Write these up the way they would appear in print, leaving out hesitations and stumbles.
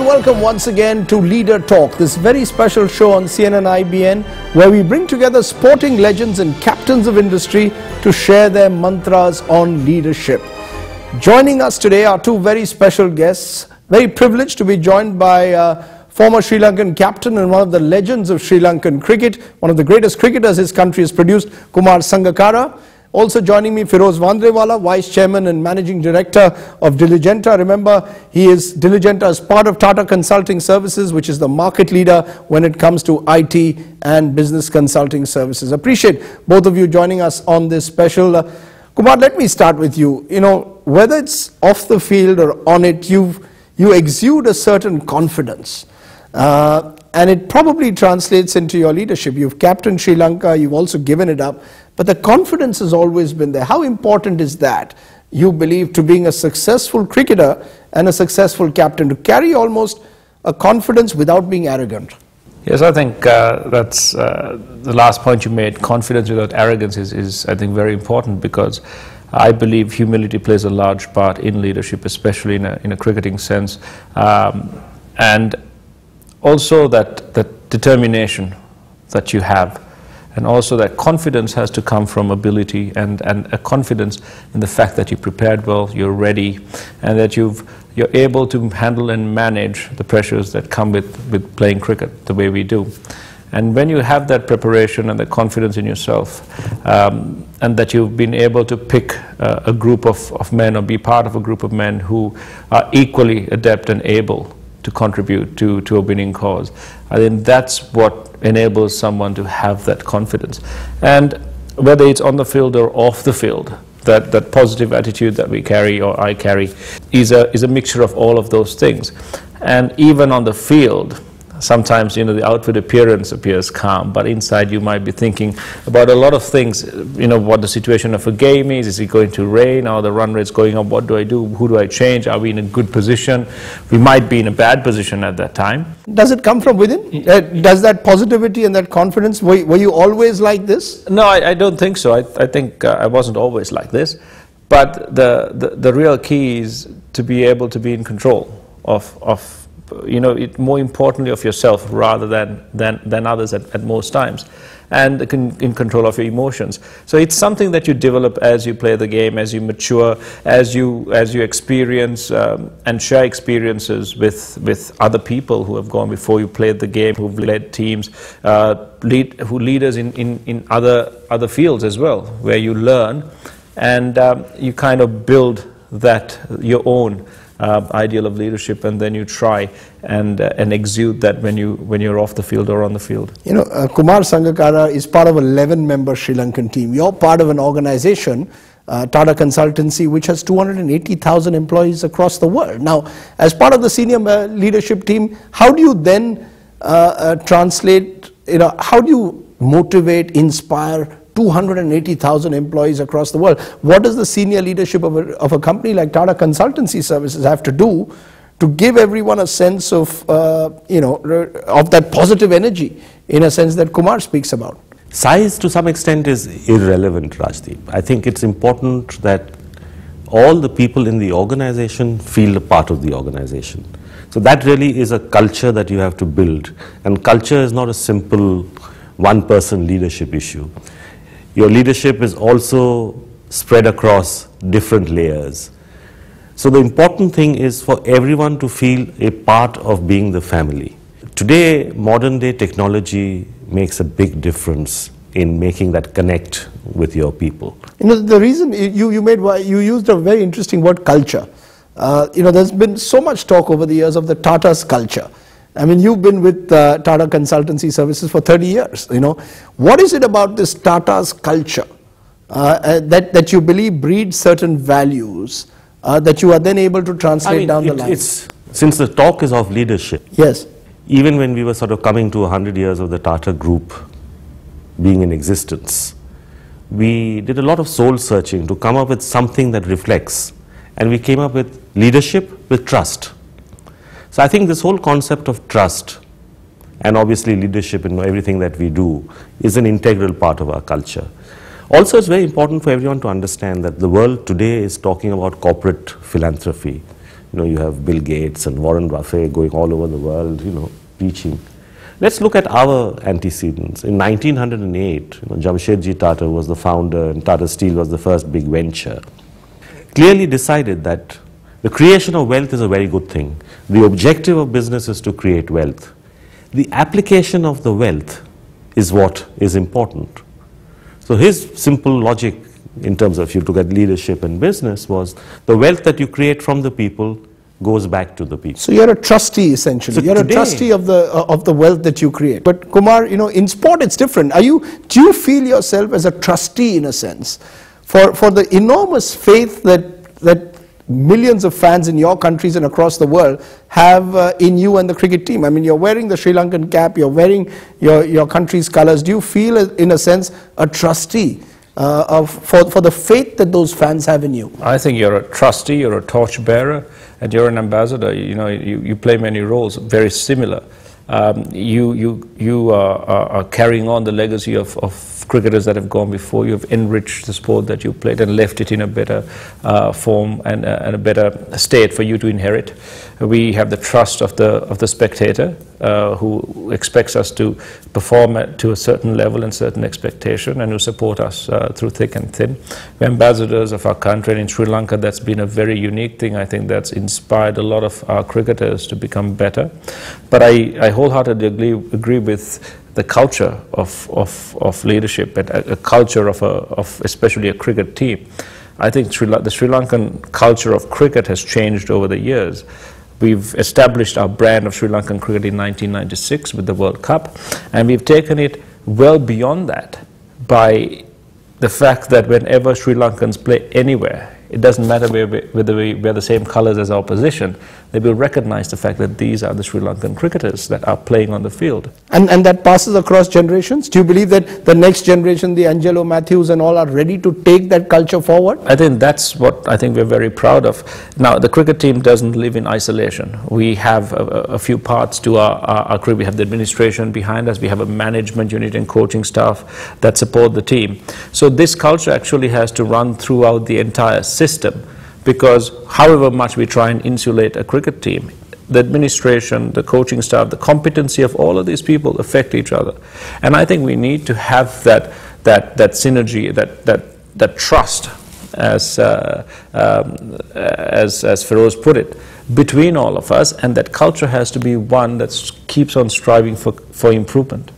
welcome once again to Leader Talk, this very special show on CNN-IBN where we bring together sporting legends and captains of industry to share their mantras on leadership. Joining us today are two very special guests. Very privileged to be joined by former Sri Lankan captain and one of the legends of Sri Lankan cricket, one of the greatest cricketers his country has produced, Kumar Sangakkara. Also joining me, Phiroz Vandrevala, Vice Chairman and Managing Director of Diligenta. Remember, Diligenta as part of Tata Consulting Services, which is the market leader when it comes to IT and business consulting services. Appreciate both of you joining us on this special. Kumar, let me start with you. You know, whether it's off the field or on it, you exude a certain confidence. And it probably translates into your leadership. You've captained Sri Lanka, you've also given it up, but the confidence has always been there. How important is that, you believe, to being a successful cricketer and a successful captain, to carry almost a confidence without being arrogant? Yes, I think that's the last point you made. Confidence without arrogance is I think, very important, because I believe humility plays a large part in leadership, especially in a cricketing sense. And also that determination that you have, and also that confidence has to come from ability and a confidence in the fact that you prepared well, you're ready, and that you're able to handle and manage the pressures that come with playing cricket the way we do. And when you have that preparation and the confidence in yourself, and that you've been able to pick a group of men or be part of a group of men who are equally adept and able to contribute to a winning cause, I think that's what enables someone to have that confidence. And whether it's on the field or off the field, that positive attitude that we carry, or I carry, is a mixture of all of those things. And even on the field, sometimes, you know, the outward appearance appears calm, but inside you might be thinking about a lot of things. You know, what the situation of a game is it going to rain, or the run rate's going up, what do I do, who do I change, are we in a good position? We might be in a bad position at that time. Does it come from within? Does that positivity and that confidence, were you always like this? No, I don't think so. I think I wasn't always like this, but the real key is to be able to be in control of you know, more importantly of yourself rather than others at most times, and in control of your emotions. So it's something that you develop as you play the game, as you mature, as you experience and share experiences with other people who have gone before you played the game, who've led teams, who leaders in other fields as well, where you learn and you kind of build that your own ideal of leadership, and then you try and exude that when you're off the field or on the field. You know, Kumar Sangakkara is part of an 11-member Sri Lankan team. You're part of an organization, Tata Consultancy, which has 280,000 employees across the world. Now, as part of the senior leadership team, how do you then translate, you know, how do you motivate, inspire 280,000 employees across the world? What does the senior leadership of a company like Tata Consultancy Services have to do to give everyone a sense of, you know, of that positive energy, in a sense that Kumar speaks about? Size to some extent is irrelevant, Rajdeep. I think it's important that all the people in the organization feel a part of the organization. So that really is a culture that you have to build. And culture is not a simple one-person leadership issue. Your leadership is also spread across different layers. So the important thing is for everyone to feel a part of being the family. Today, modern day technology makes a big difference in making that connect with your people. You know, the reason you used a very interesting word, culture. You know, there's been so much talk over the years of the Tata's culture. I mean, you've been with Tata Consultancy Services for 30 years, you know. What is it about this Tata's culture that you believe breeds certain values that you are then able to translate down the line? Since the talk is of leadership, yes, even when we were sort of coming to 100 years of the Tata Group being in existence, we did a lot of soul searching to come up with something that reflects, and we came up with leadership with trust. So I think this whole concept of trust, and obviously leadership in everything that we do, is an integral part of our culture. Also, it's very important for everyone to understand that the world today is talking about corporate philanthropy, You have Bill Gates and Warren Buffett going all over the world, teaching. Let's look at our antecedents. In 1908, Jamshedji Tata was the founder and Tata Steel was the first big venture. Clearly decided that the creation of wealth is a very good thing. The objective of business is to create wealth. The application of the wealth is what is important. So his simple logic in terms of, if you look at leadership and business, was the wealth that you create from the people goes back to the people. So you're a trustee essentially. So you're a trustee of the wealth that you create. But Kumar, in sport it's different. Do you feel yourself as a trustee in a sense for the enormous faith that millions of fans in your countries and across the world have in you and the cricket team? I mean, you're wearing the Sri Lankan cap, you're wearing your country's colors. Do you feel in a sense a trustee for the faith that those fans have in you? I think you're a trustee, you're a torchbearer, and you're an ambassador. You play many roles, very similar. You are carrying on the legacy of cricketers that have gone before you. Have enriched the sport that you played and left it in a better form and a better state for you to inherit. We have the trust of the spectator who expects us to perform to a certain level and certain expectation, and who support us through thick and thin. We're ambassadors of our country, and in Sri Lanka that's been a very unique thing. I think that's inspired a lot of our cricketers to become better. But I wholeheartedly agree with the culture of leadership and a culture of especially a cricket team. I think the Sri Lankan culture of cricket has changed over the years. We've established our brand of Sri Lankan cricket in 1996 with the World Cup, and we've taken it well beyond that by the fact that whenever Sri Lankans play anywhere, it doesn't matter whether we wear the same colors as our opposition, they will recognize the fact that these are the Sri Lankan cricketers that are playing on the field. And that passes across generations? Do you believe that the next generation, the Angelo Matthews and all, are ready to take that culture forward? I think that's what I think we're very proud of. Now, the cricket team doesn't live in isolation. We have a few parts to our cricket. We have the administration behind us. We have a management unit and coaching staff that support the team. So this culture actually has to run throughout the entire system, because however much we try and insulate a cricket team, the administration, the coaching staff, the competency of all of these people affect each other. And I think we need to have that synergy, that trust, as Phiroz put it, between all of us, and that culture has to be one that keeps on striving for improvement.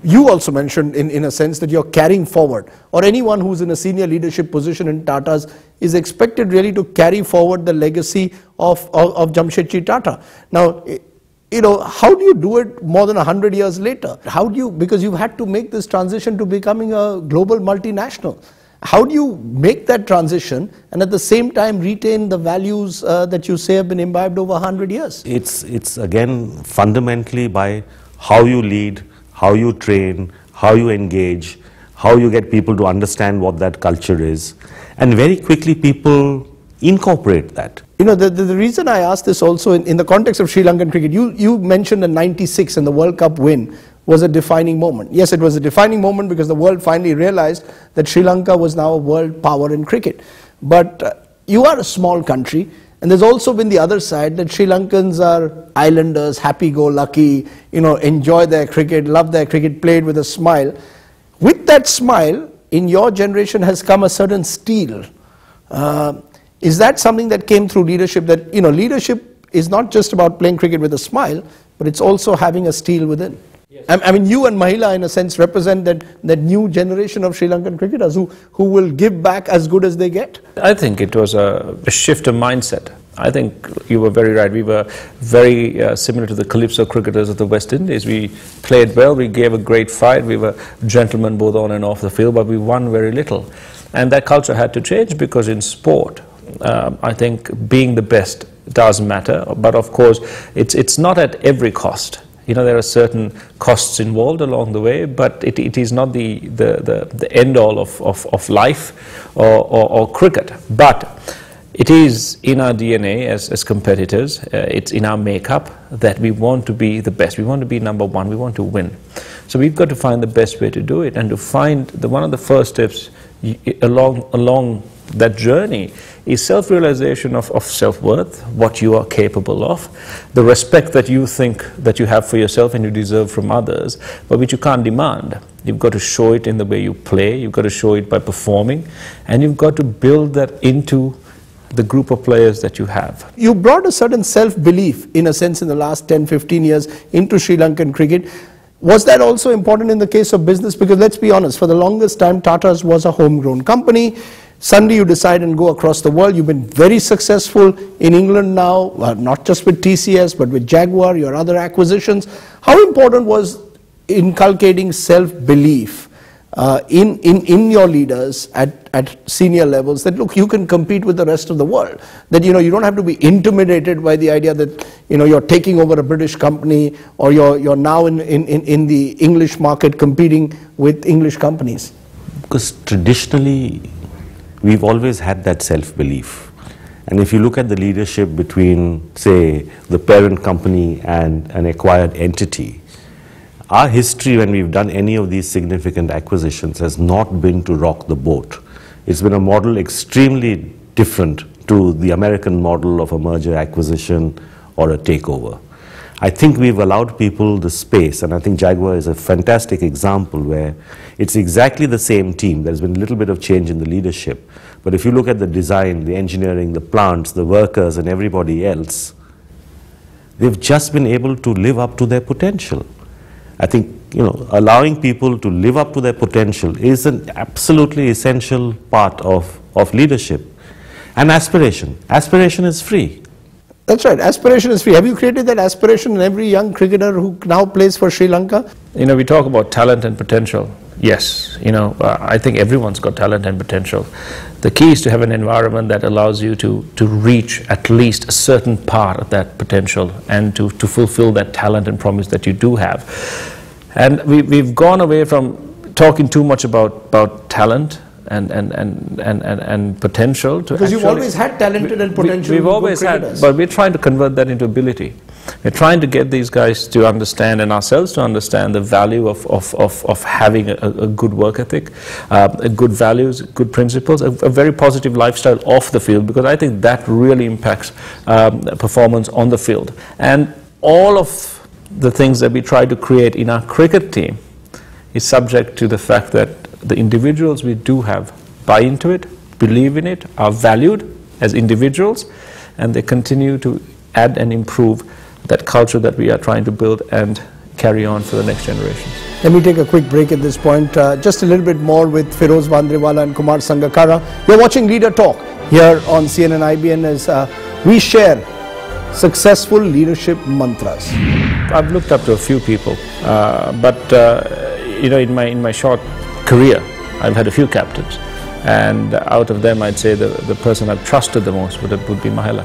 You also mentioned in a sense that you're carrying forward, or anyone who's in a senior leadership position in Tata's is expected really to carry forward the legacy of Jamshedji Tata. Now, how do you do it more than 100 years later? How do you, because you've had to make this transition to becoming a global multinational. How do you make that transition and at the same time retain the values that you say have been imbibed over 100 years? It's again fundamentally by how you lead, how you train, how you engage, how you get people to understand what that culture is, and very quickly people incorporate that. The reason I asked this also in the context of Sri Lankan cricket, you mentioned the '96 and the World Cup win was a defining moment. Yes, it was a defining moment because the world finally realized that Sri Lanka was now a world power in cricket. But you are a small country, and there's also been the other side that Sri Lankans are islanders, happy-go-lucky, enjoy their cricket, love their cricket, played with a smile. With that smile, in your generation has come a certain steel. Is that something that came through leadership, that, leadership is not just about playing cricket with a smile, but it's also having a steel within? Yes. I mean, you and Mahila, in a sense, represent that new generation of Sri Lankan cricketers who will give back as good as they get. I think it was a shift of mindset. I think you were very right. We were very similar to the Calypso cricketers of the West Indies. We played well, we gave a great fight, we were gentlemen both on and off the field, but we won very little. And that culture had to change, because in sport, I think being the best does matter, but of course it's not at every cost. There are certain costs involved along the way, but it is not the end all of life or cricket. But it is in our DNA as competitors, it's in our makeup that we want to be the best. We want to be number one, we want to win. So we've got to find the best way to do it, and to find one of the first steps along that journey is self-realization of self-worth, what you are capable of, the respect that you think that you have for yourself and you deserve from others, but which you can't demand. You've got to show it in the way you play, you've got to show it by performing, and you've got to build that into the group of players that you have. You brought a certain self-belief, in a sense, in the last 10-15 years into Sri Lankan cricket. Was that also important in the case of business? Because let's be honest, for the longest time, Tata's was a homegrown company. Suddenly you decide and go across the world. You've been very successful in England now, not just with TCS, but with Jaguar, your other acquisitions. How important was inculcating self-belief in your leaders at senior levels, that look, you can compete with the rest of the world, that you don't have to be intimidated by the idea that you're taking over a British company, or you're now in the English market competing with English companies? Because traditionally we've always had that self-belief, and if you look at the leadership between, say, the parent company and an acquired entity, our history when we've done any of these significant acquisitions has not been to rock the boat. It's been a model extremely different to the American model of a merger acquisition or a takeover. I think we've allowed people the space, and I think Jaguar is a fantastic example where it's exactly the same team. There's been a little bit of change in the leadership, but if you look at the design, the engineering, the plants, the workers and everybody else, they've just been able to live up to their potential. I think, allowing people to live up to their potential is an absolutely essential part of leadership. And aspiration. Aspiration is free. That's right. Aspiration is free. Have you created that aspiration in every young cricketer who now plays for Sri Lanka? We talk about talent and potential. Yes, I think everyone's got talent and potential. The key is to have an environment that allows you to reach at least a certain part of that potential and to fulfill that talent and promise that you do have. And we've gone away from talking too much about talent and potential. Because you've always had talented and potential. We've always had, but we're trying to convert that into ability. We're trying to get these guys to understand, and ourselves to understand, the value of having a good work ethic, good values, good principles, a very positive lifestyle off the field, because I think that really impacts performance on the field. And all of the things that we try to create in our cricket team is subject to the fact that the individuals we do have buy into it, believe in it, are valued as individuals, and they continue to add and improve that culture that we are trying to build and carry on for the next generations. Let me take a quick break at this point. Just a little bit more with Phiroz Vandrevala and Kumar Sangakkara. You're watching Leader Talk here on CNN-IBN as we share successful leadership mantras. I've looked up to a few people, but in my short career, I've had a few captains, and out of them, I'd say the person I've trusted the most would be Mahela.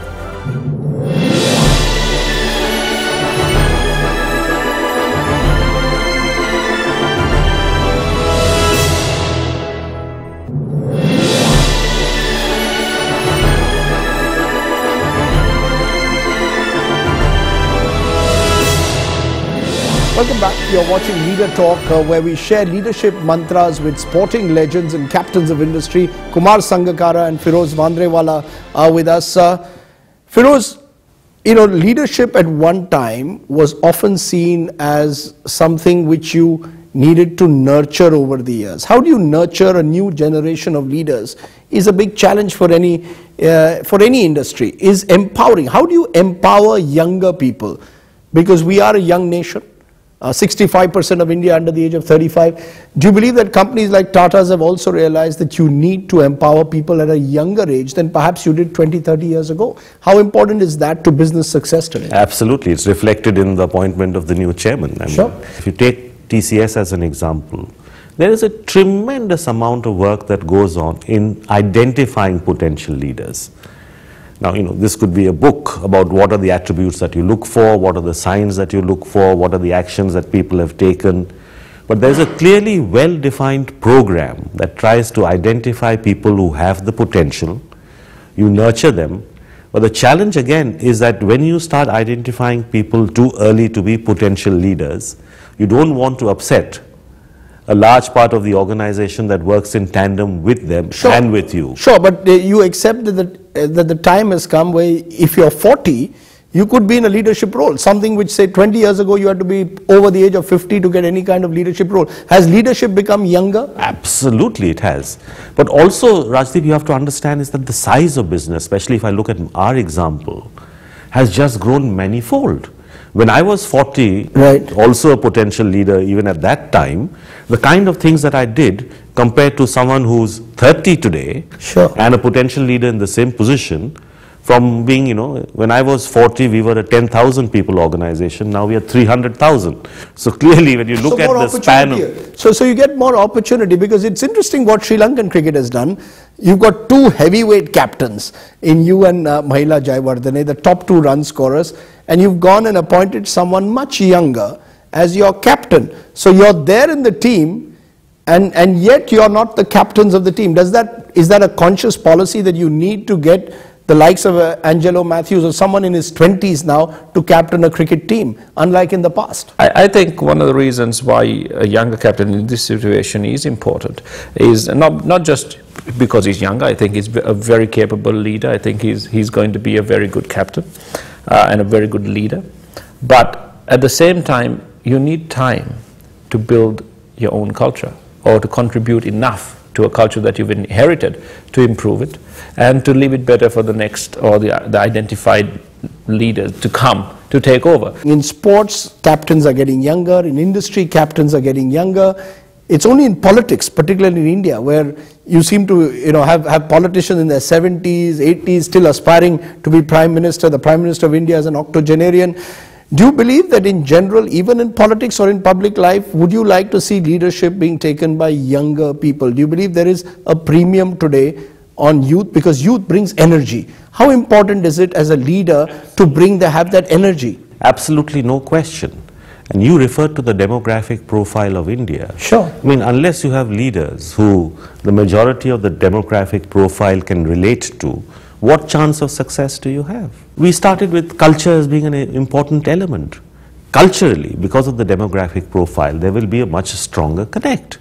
Welcome back. You're watching Leader Talk, where we share leadership mantras with sporting legends and captains of industry. Kumar Sangakkara and Phiroz Vandrevala are with us. Phiroz, leadership at one time was often seen as something which you needed to nurture over the years. How do you nurture a new generation of leaders is a big challenge for any industry. Is empowering. How do you empower younger people? Because we are a young nation. 65% of India under the age of 35. Do you believe that companies like Tata's have also realized that you need to empower people at a younger age than perhaps you did 20, 30 years ago? How important is that to business success today? Absolutely. It's reflected in the appointment of the new chairman. Sure. If you take TCS as an example, there is a tremendous amount of work that goes on in identifying potential leaders. Now, this could be a book about what are the attributes that you look for, what are the signs that you look for, what are the actions that people have taken. But there's a clearly well-defined program that tries to identify people who have the potential. You nurture them. But the challenge again is that when you start identifying people too early to be potential leaders, you don't want to upset a large part of the organization that works in tandem with them and with you. Sure, but you accept that the time has come where if you're 40, you could be in a leadership role, something which say 20 years ago you had to be over the age of 50 to get any kind of leadership role. Has leadership become younger? Absolutely it has. But also, Rajdeep, you have to understand is that the size of business, especially if I look at our example, has just grown manifold. When I was 40, also a potential leader even at that time, the kind of things that I did compared to someone who's 30 today and a potential leader in the same position, from being, when I was 40, we were a 10,000 people organization. Now we are 300,000. So clearly, when you look at the span of... So you get more opportunity, because it's interesting what Sri Lankan cricket has done. You've got two heavyweight captains in you and Mahila Jayawardene, the top two run scorers, and you've gone and appointed someone much younger as your captain. So you're there in the team, and yet you're not the captains of the team. Is that a conscious policy that you need to get the likes of Angelo Matthews or someone in his 20s now to captain a cricket team, unlike in the past? I think one of the reasons why a younger captain in this situation is important is not just because he's younger. I think he's a very capable leader. I think he's going to be a very good captain and a very good leader. But at the same time, you need time to build your own culture or to contribute enough to a culture that you've inherited to improve it and to leave it better for the next or the identified leaders to come to take over. In sports, captains are getting younger. In industry, captains are getting younger. It's only in politics, particularly in India, where you seem to have politicians in their 70s, 80s still aspiring to be Prime Minister. The Prime Minister of India is an octogenarian. Do you believe that in general, even in politics or in public life, would you like to see leadership being taken by younger people? Do you believe there is a premium today on youth, because youth brings energy? How important is it as a leader to have that energy? Absolutely no question. And you referred to the demographic profile of India. Sure. I mean, unless you have leaders who the majority of the demographic profile can relate to, what chance of success do you have? We started with culture as being an important element. Culturally, because of the demographic profile, there will be a much stronger connect.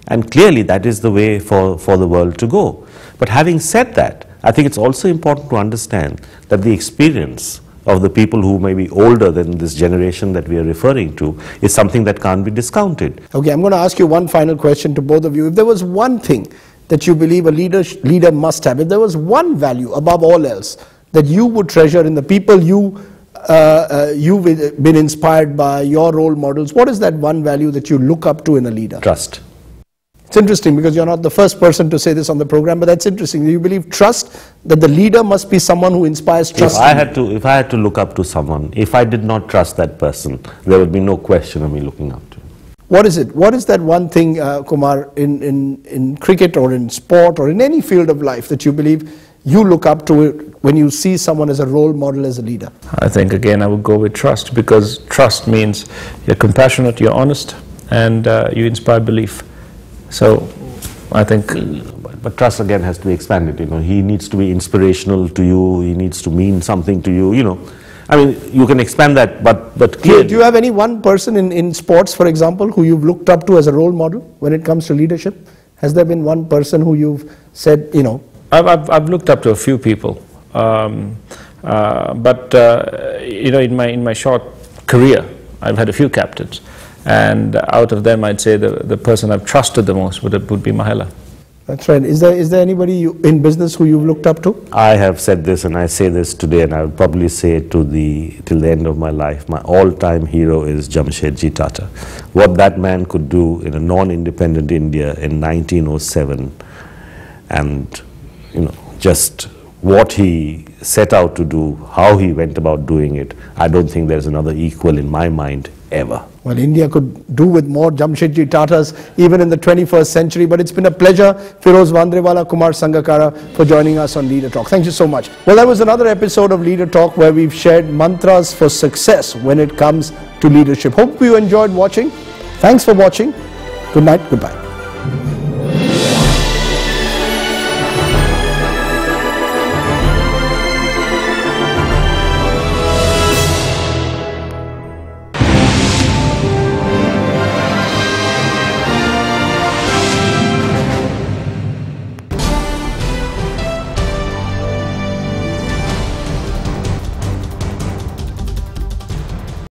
And clearly that is the way for the world to go. But having said that, I think it's also important to understand that the experience of the people who may be older than this generation that we are referring to is something that can't be discounted. Okay, I'm going to ask you one final question to both of you. If there was one thing that you believe a leader must have, if there was one value above all else that you would treasure in the people you've been inspired by, your role models, what is that one value that you look up to in a leader? Trust. It's interesting because you're not the first person to say this on the program, but that's interesting. Do you believe trust, that the leader must be someone who inspires trust? If I had to look up to someone, if I did not trust that person, there would be no question of me looking up to him. What is it? What is that one thing, Kumar, in cricket or in sport or in any field of life that you believe you look up to it when you see someone as a role model, as a leader? I think again I would go with trust, because trust means you're compassionate, you're honest, and you inspire belief. So I think... But trust again has to be expanded, he needs to be inspirational to you, he needs to mean something to you, I mean, you can expand that, but clearly... Do you have any one person in sports, for example, who you've looked up to as a role model when it comes to leadership? Has there been one person who you've said, I've looked up to a few people, in my short career, I've had a few captains, and out of them, I'd say the person I've trusted the most would be Mahila. That's right. Is there anybody in business who you've looked up to? I have said this, and I say this today, and I will probably say it till the end of my life. My all-time hero is Jamshedji Tata. What that man could do in a non-independent India in 1907, and just what he set out to do, how he went about doing it, I don't think there's another equal in my mind ever. Well, India could do with more Jamshedji Tatas even in the 21st century, but it's been a pleasure, Phiroz Vandrevala, Kumar Sangakkara, for joining us on Leader Talk. Thank you so much. Well, that was another episode of Leader Talk where we've shared mantras for success when it comes to leadership. Hope you enjoyed watching. Thanks for watching. Good night. Goodbye.